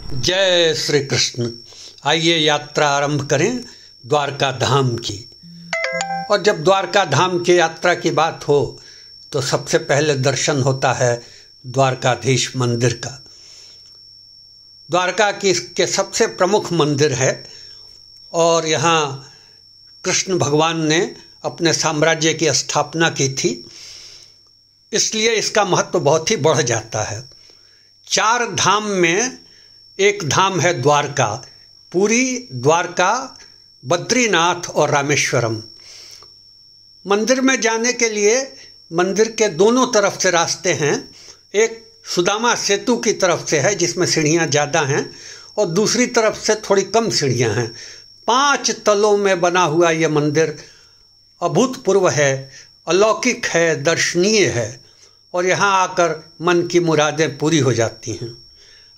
जय श्री कृष्ण। आइए यात्रा आरंभ करें द्वारका धाम की। और जब द्वारका धाम की यात्रा की बात हो तो सबसे पहले दर्शन होता है द्वारकाधीश मंदिर का। द्वारका के सबसे प्रमुख मंदिर है और यहाँ कृष्ण भगवान ने अपने साम्राज्य की स्थापना की थी, इसलिए इसका महत्व बहुत ही बढ़ जाता है। 4 धाम में एक धाम है द्वारका, पुरी, द्वारका, बद्रीनाथ और रामेश्वरम। मंदिर में जाने के लिए मंदिर के दोनों तरफ से रास्ते हैं। एक सुदामा सेतु की तरफ से है जिसमें सीढ़ियाँ ज़्यादा हैं और दूसरी तरफ से थोड़ी कम सीढ़ियाँ हैं। 5 तलों में बना हुआ ये मंदिर अभूतपूर्व है, अलौकिक है, दर्शनीय है और यहाँ आकर मन की मुरादें पूरी हो जाती हैं।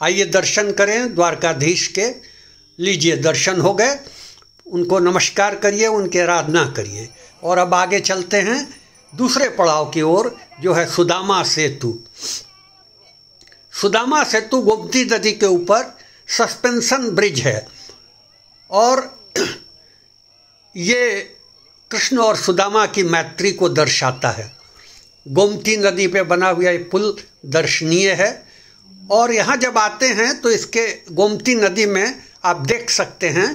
आइए दर्शन करें द्वारकाधीश के। लीजिए, दर्शन हो गए, उनको नमस्कार करिए, उनकी आराधना करिए और अब आगे चलते हैं दूसरे पड़ाव की ओर, जो है सुदामा सेतु। सुदामा सेतु गोमती नदी के ऊपर सस्पेंशन ब्रिज है और ये कृष्ण और सुदामा की मैत्री को दर्शाता है। गोमती नदी पे बना हुआ ये पुल दर्शनीय है और यहाँ जब आते हैं तो इसके गोमती नदी में आप देख सकते हैं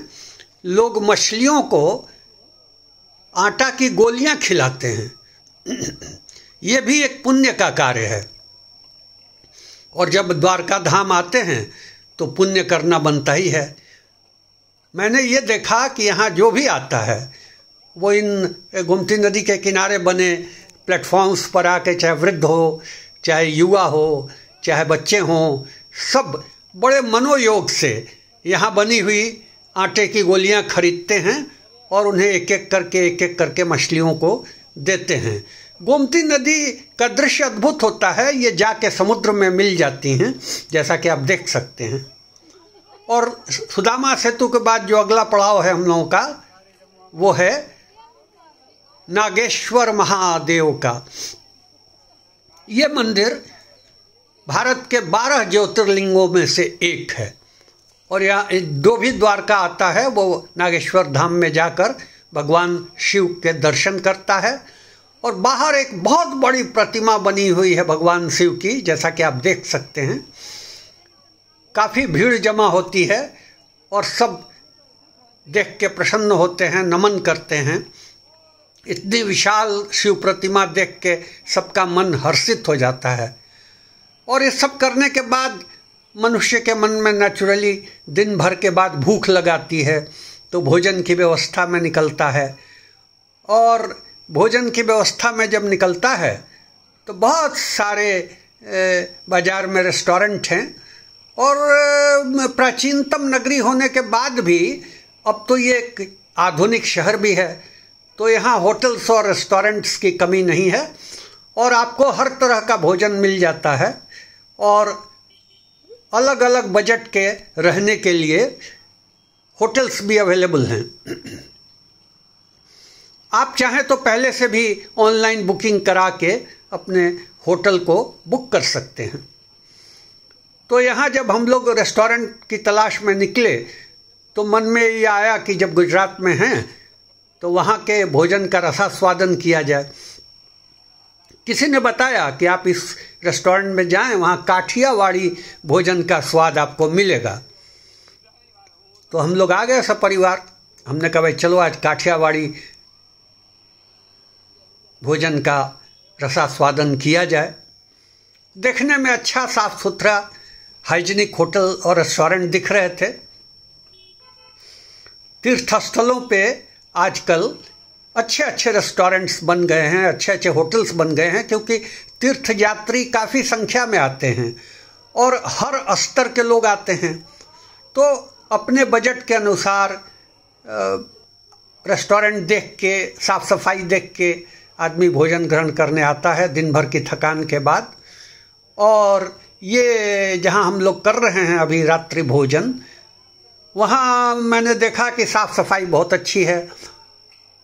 लोग मछलियों को आटा की गोलियां खिलाते हैं। ये भी एक पुण्य का कार्य है और जब द्वारका धाम आते हैं तो पुण्य करना बनता ही है। मैंने ये देखा कि यहाँ जो भी आता है वो इन गोमती नदी के किनारे बने प्लेटफॉर्म्स पर आके, चाहे वृद्ध हो, चाहे युवा हो, चाहे बच्चे हों, सब बड़े मनोयोग से यहाँ बनी हुई आटे की गोलियाँ खरीदते हैं और उन्हें एक एक करके मछलियों को देते हैं। गोमती नदी का दृश्य अद्भुत होता है। ये जाके समुद्र में मिल जाती हैं जैसा कि आप देख सकते हैं। और सुदामा सेतु के बाद जो अगला पड़ाव है हम लोगों का, वो है नागेश्वर महादेव का। ये मंदिर भारत के 12 ज्योतिर्लिंगों में से एक है और यहाँ जो भी द्वारका आता है वो नागेश्वर धाम में जाकर भगवान शिव के दर्शन करता है। और बाहर एक बहुत बड़ी प्रतिमा बनी हुई है भगवान शिव की, जैसा कि आप देख सकते हैं। काफ़ी भीड़ जमा होती है और सब देख के प्रसन्न होते हैं, नमन करते हैं। इतनी विशाल शिव प्रतिमा देख के सबका मन हर्षित हो जाता है। और ये सब करने के बाद मनुष्य के मन में नेचुरली दिन भर के बाद भूख लगाती है तो भोजन की व्यवस्था में निकलता है। और भोजन की व्यवस्था में जब निकलता है तो बहुत सारे बाज़ार में रेस्टोरेंट हैं और प्राचीनतम नगरी होने के बाद भी अब तो ये एक आधुनिक शहर भी है, तो यहाँ होटल्स और रेस्टोरेंट्स की कमी नहीं है और आपको हर तरह का भोजन मिल जाता है। और अलग अलग बजट के रहने के लिए होटल्स भी अवेलेबल हैं। आप चाहें तो पहले से भी ऑनलाइन बुकिंग करा के अपने होटल को बुक कर सकते हैं। तो यहाँ जब हम लोग रेस्टोरेंट की तलाश में निकले तो मन में ये आया कि जब गुजरात में हैं तो वहाँ के भोजन का रसास्वादन किया जाए। किसी ने बताया कि आप इस रेस्टोरेंट में जाएं, वहाँ काठियावाड़ी भोजन का स्वाद आपको मिलेगा। तो हम लोग आ गए सब परिवार। हमने कहा भाई चलो आज काठियावाड़ी भोजन का रसास्वादन किया जाए। देखने में अच्छा, साफ सुथरा, हाइजीनिक होटल और रेस्टोरेंट दिख रहे थे। तीर्थस्थलों पे आजकल अच्छे अच्छे रेस्टोरेंट्स बन गए हैं, अच्छे अच्छे होटल्स बन गए हैं, क्योंकि तीर्थ यात्री काफ़ी संख्या में आते हैं और हर स्तर के लोग आते हैं। तो अपने बजट के अनुसार रेस्टोरेंट देख के, साफ़ सफाई देख के आदमी भोजन ग्रहण करने आता है दिन भर की थकान के बाद। और ये जहाँ हम लोग कर रहे हैं अभी रात्रि भोजन, वहाँ मैंने देखा कि साफ़ सफाई बहुत अच्छी है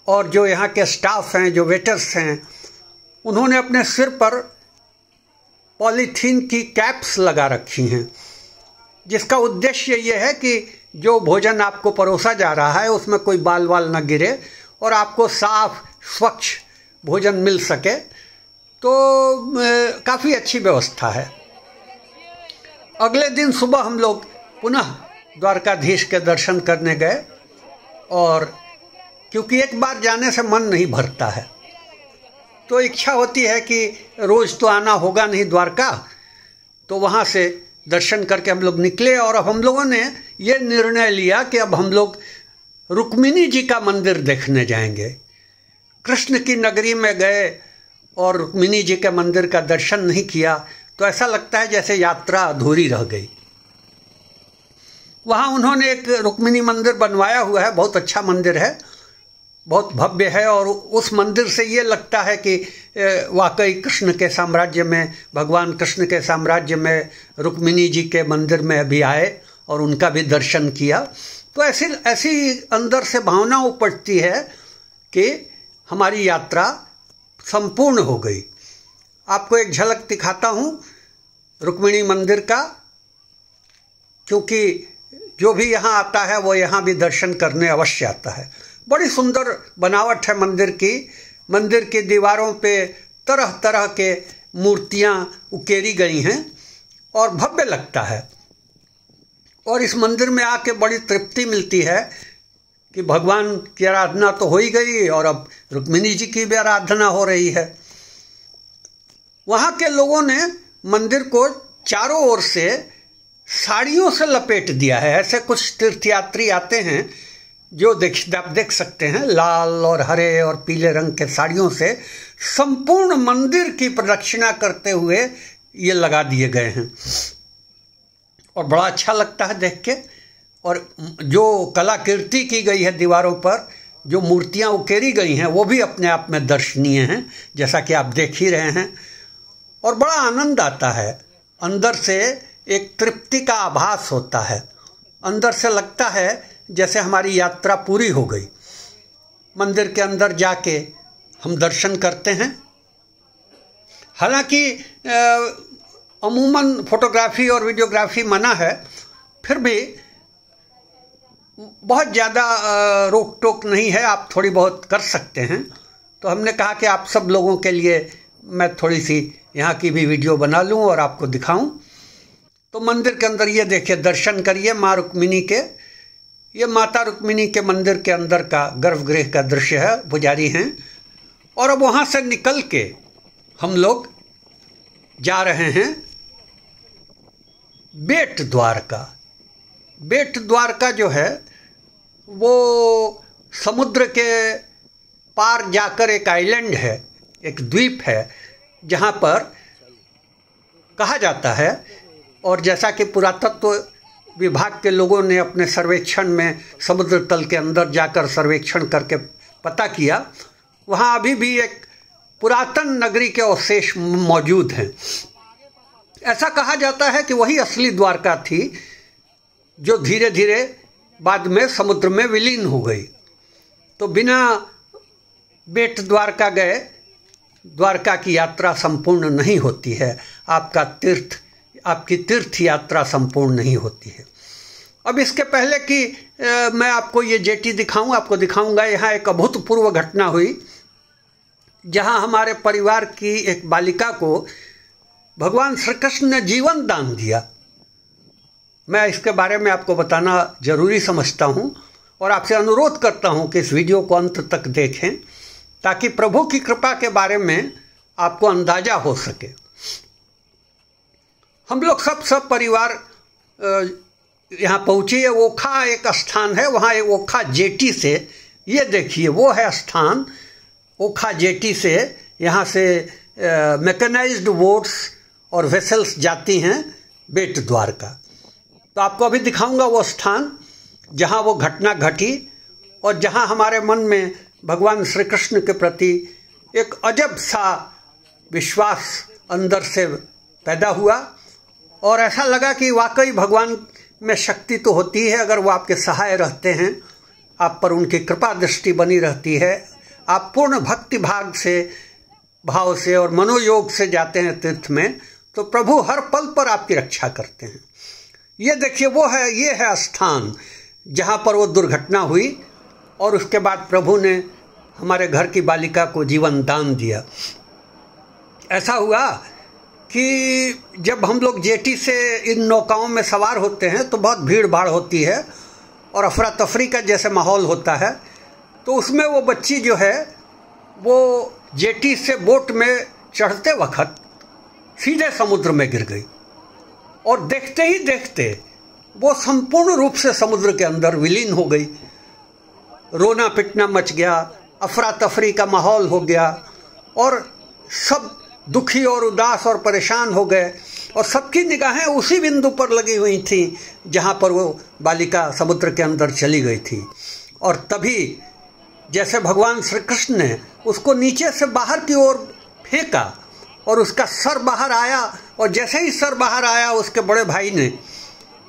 और जो यहाँ के स्टाफ हैं, जो वेटर्स हैं, उन्होंने अपने सिर पर पॉलीथीन की कैप्स लगा रखी हैं जिसका उद्देश्य ये है कि जो भोजन आपको परोसा जा रहा है उसमें कोई बाल वाल न गिरे और आपको साफ स्वच्छ भोजन मिल सके, तो काफ़ी अच्छी व्यवस्था है। अगले दिन सुबह हम लोग पुनः द्वारकाधीश के दर्शन करने गए, और क्योंकि एक बार जाने से मन नहीं भरता है, तो इच्छा होती है कि रोज़ तो आना होगा नहीं द्वारका, तो वहाँ से दर्शन करके हम लोग निकले। और अब हम लोगों ने ये निर्णय लिया कि अब हम लोग रुक्मिणी जी का मंदिर देखने जाएंगे। कृष्ण की नगरी में गए और रुक्मिणी जी के मंदिर का दर्शन नहीं किया तो ऐसा लगता है जैसे यात्रा अधूरी रह गई। वहाँ उन्होंने एक रुक्मिणी मंदिर बनवाया हुआ है, बहुत अच्छा मंदिर है, बहुत भव्य है, और उस मंदिर से ये लगता है कि वाकई कृष्ण के साम्राज्य में, भगवान कृष्ण के साम्राज्य में रुक्मिणी जी के मंदिर में अभी आए और उनका भी दर्शन किया। तो ऐसी अंदर से भावना उपजती है कि हमारी यात्रा संपूर्ण हो गई। आपको एक झलक दिखाता हूँ रुक्मिणी मंदिर का, क्योंकि जो भी यहाँ आता है वो यहाँ भी दर्शन करने अवश्य आता है। बड़ी सुंदर बनावट है मंदिर की। मंदिर की दीवारों पे तरह तरह के मूर्तियाँ उकेरी गई हैं और भव्य लगता है। और इस मंदिर में आके बड़ी तृप्ति मिलती है कि भगवान की आराधना तो हो ही गई और अब रुक्मिणी जी की भी आराधना हो रही है। वहाँ के लोगों ने मंदिर को चारों ओर से साड़ियों से लपेट दिया है। ऐसे कुछ तीर्थयात्री आते हैं जो आप देख सकते हैं, लाल और हरे और पीले रंग के साड़ियों से संपूर्ण मंदिर की प्रदक्षिणा करते हुए ये लगा दिए गए हैं और बड़ा अच्छा लगता है देख के। और जो कलाकृति की गई है दीवारों पर, जो मूर्तियां उकेरी गई हैं, वो भी अपने आप में दर्शनीय हैं, जैसा कि आप देख ही रहे हैं। और बड़ा आनंद आता है, अंदर से एक तृप्ति का आभास होता है, अंदर से लगता है जैसे हमारी यात्रा पूरी हो गई। मंदिर के अंदर जाके हम दर्शन करते हैं। हालांकि अमूमन फोटोग्राफी और वीडियोग्राफी मना है, फिर भी बहुत ज़्यादा रोक टोक नहीं है, आप थोड़ी बहुत कर सकते हैं। तो हमने कहा कि आप सब लोगों के लिए मैं थोड़ी सी यहाँ की भी वीडियो बना लूँ और आपको दिखाऊं। तो मंदिर के अंदर ये देखिए, दर्शन करिए माँ रुक्मिणी के। ये माता रुक्मिणी के मंदिर के अंदर का गर्भगृह का दृश्य है, पुजारी हैं। और अब वहाँ से निकल के हम लोग जा रहे हैं बेट द्वारका। बेट द्वारका जो है वो समुद्र के पार जाकर एक आइलैंड है, एक द्वीप है, जहाँ पर कहा जाता है, और जैसा कि पुरातत्व विभाग के लोगों ने अपने सर्वेक्षण में समुद्र तल के अंदर जाकर सर्वेक्षण करके पता किया, वहाँ अभी भी एक पुरातन नगरी के अवशेष मौजूद हैं। ऐसा कहा जाता है कि वही असली द्वारका थी जो धीरे धीरे बाद में समुद्र में विलीन हो गई। तो बिना बेट द्वारका गए द्वारका की यात्रा संपूर्ण नहीं होती है, आपकी तीर्थ यात्रा संपूर्ण नहीं होती है। अब इसके पहले कि मैं आपको ये जेटी आपको दिखाऊंगा, यहाँ एक अभूतपूर्व घटना हुई जहाँ हमारे परिवार की एक बालिका को भगवान श्री कृष्ण ने जीवन दान दिया। मैं इसके बारे में आपको बताना जरूरी समझता हूँ और आपसे अनुरोध करता हूँ कि इस वीडियो को अंत तक देखें, ताकि प्रभु की कृपा के बारे में आपको अंदाजा हो सके। हम लोग सब परिवार यहाँ पहुँचे। ओखा एक स्थान है, वहाँ एक ओखा जेटी से, ये देखिए वो है स्थान, ओखा जेटी से यहाँ से मैकेनाइज्ड बोट्स और वेसल्स जाती हैं बेट द्वारका। तो आपको अभी दिखाऊंगा वो स्थान जहाँ वो घटना घटी और जहाँ हमारे मन में भगवान श्री कृष्ण के प्रति एक अजब सा विश्वास अंदर से पैदा हुआ और ऐसा लगा कि वाकई भगवान में शक्ति तो होती है अगर वो आपके सहाय रहते हैं, आप पर उनकी कृपा दृष्टि बनी रहती है, आप पूर्ण भक्ति भाव से और मनोयोग से जाते हैं तीर्थ में, तो प्रभु हर पल पर आपकी रक्षा करते हैं। ये देखिए वो है, ये है स्थान जहाँ पर वो दुर्घटना हुई और उसके बाद प्रभु ने हमारे घर की बालिका को जीवन दान दिया। ऐसा हुआ कि जब हम लोग जेटी से इन नौकाओं में सवार होते हैं तो बहुत भीड़ भाड़ होती है और अफरा तफरी का जैसे माहौल होता है, तो उसमें वो बच्ची जो है वो जेटी से बोट में चढ़ते वक्त सीधे समुद्र में गिर गई और देखते ही देखते वो संपूर्ण रूप से समुद्र के अंदर विलीन हो गई। रोना पिटना मच गया, अफरा तफरी का माहौल हो गया और सब दुखी और उदास और परेशान हो गए और सबकी निगाहें उसी बिंदु पर लगी हुई थी जहाँ पर वो बालिका समुद्र के अंदर चली गई थी। और तभी जैसे भगवान श्री कृष्ण ने उसको नीचे से बाहर की ओर फेंका और उसका सर बाहर आया, और जैसे ही सर बाहर आया उसके बड़े भाई ने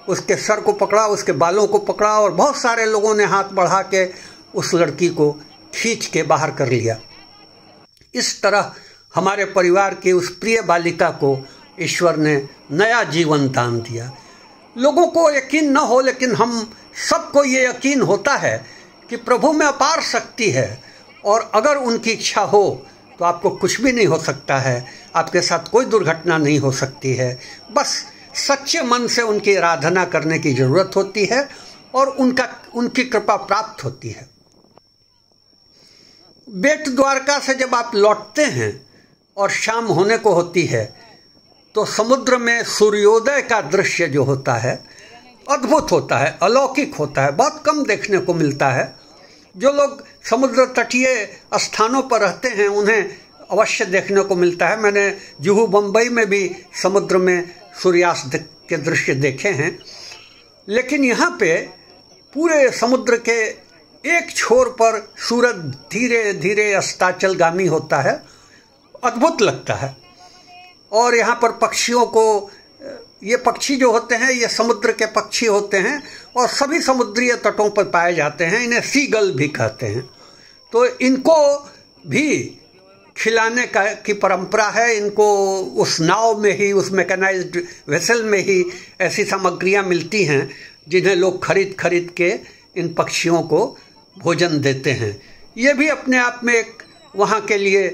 उसके सर को पकड़ा, उसके बालों को पकड़ा और बहुत सारे लोगों ने हाथ बढ़ा के उस लड़की को खींच के बाहर कर लिया। इस तरह हमारे परिवार की उस प्रिय बालिका को ईश्वर ने नया जीवन दान दिया। लोगों को यकीन न हो, लेकिन हम सबको ये यकीन होता है कि प्रभु में अपार शक्ति है और अगर उनकी इच्छा हो तो आपको कुछ भी नहीं हो सकता है, आपके साथ कोई दुर्घटना नहीं हो सकती है। बस सच्चे मन से उनकी आराधना करने की ज़रूरत होती है और उनकी कृपा प्राप्त होती है। बेट द्वारका से जब आप लौटते हैं और शाम होने को होती है तो समुद्र में सूर्योदय का दृश्य जो होता है अद्भुत होता है, अलौकिक होता है, बहुत कम देखने को मिलता है। जो लोग समुद्र तटीय स्थानों पर रहते हैं उन्हें अवश्य देखने को मिलता है। मैंने जुहू बम्बई में भी समुद्र में सूर्यास्त के दृश्य देखे हैं, लेकिन यहाँ पे पूरे समुद्र के एक छोर पर सूरज धीरे धीरे अस्ताचलगामी होता है, अद्भुत लगता है। और यहाँ पर पक्षियों को, ये पक्षी जो होते हैं ये समुद्र के पक्षी होते हैं और सभी समुद्रीय तटों पर पाए जाते हैं, इन्हें सीगल भी कहते हैं। तो इनको भी खिलाने की परंपरा है। इनको उस नाव में ही, उस मैकेनाइज्ड वेसल में ही ऐसी सामग्रियां मिलती हैं जिन्हें लोग खरीद खरीद के इन पक्षियों को भोजन देते हैं। ये भी अपने आप में एक वहाँ के लिए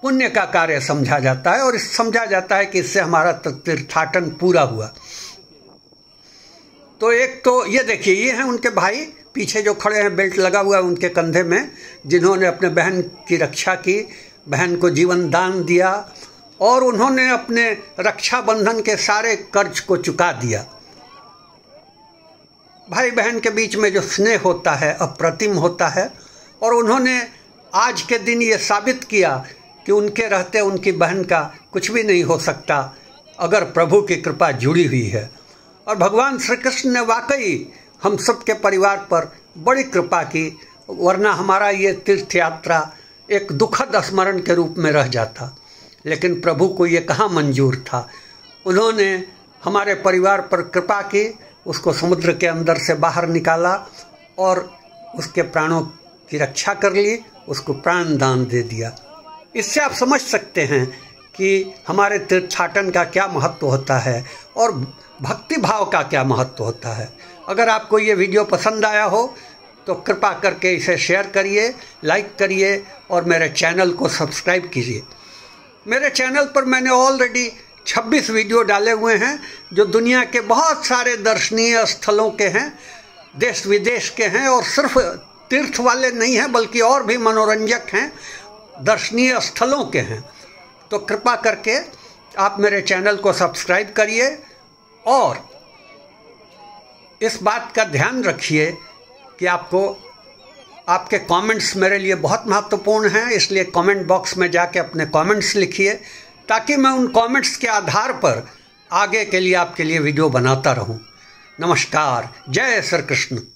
पुण्य का कार्य समझा जाता है और समझा जाता है कि इससे हमारा तीर्थाटन पूरा हुआ। तो एक तो ये देखिए, ये हैं उनके भाई पीछे जो खड़े हैं, बेल्ट लगा हुआ है उनके कंधे में, जिन्होंने अपने बहन की रक्षा की, बहन को जीवन दान दिया और उन्होंने अपने रक्षाबंधन के सारे कर्ज को चुका दिया। भाई बहन के बीच में जो स्नेह होता है अप्रतिम होता है और उन्होंने आज के दिन ये साबित किया कि उनके रहते उनकी बहन का कुछ भी नहीं हो सकता अगर प्रभु की कृपा जुड़ी हुई है। और भगवान श्री कृष्ण ने वाकई हम सब के परिवार पर बड़ी कृपा की, वरना हमारा ये तीर्थ यात्रा एक दुखद स्मरण के रूप में रह जाता। लेकिन प्रभु को ये कहाँ मंजूर था। उन्होंने हमारे परिवार पर कृपा की, उसको समुद्र के अंदर से बाहर निकाला और उसके प्राणों की रक्षा कर ली, उसको प्राण दान दे दिया। इससे आप समझ सकते हैं कि हमारे तीर्थाटन का क्या महत्व होता है और भक्ति भाव का क्या महत्व होता है। अगर आपको ये वीडियो पसंद आया हो तो कृपा करके इसे शेयर करिए, लाइक करिए और मेरे चैनल को सब्सक्राइब कीजिए। मेरे चैनल पर मैंने ऑलरेडी 26 वीडियो डाले हुए हैं जो दुनिया के बहुत सारे दर्शनीय स्थलों के हैं, देश विदेश के हैं और सिर्फ तीर्थ वाले नहीं हैं बल्कि और भी मनोरंजक हैं, दर्शनीय स्थलों के हैं। तो कृपा करके आप मेरे चैनल को सब्सक्राइब करिए और इस बात का ध्यान रखिए कि आपके कमेंट्स मेरे लिए बहुत महत्वपूर्ण हैं, इसलिए कमेंट बॉक्स में जाके अपने कमेंट्स लिखिए ताकि मैं उन कमेंट्स के आधार पर आगे के लिए आपके लिए वीडियो बनाता रहूं। नमस्कार, जय श्री कृष्ण।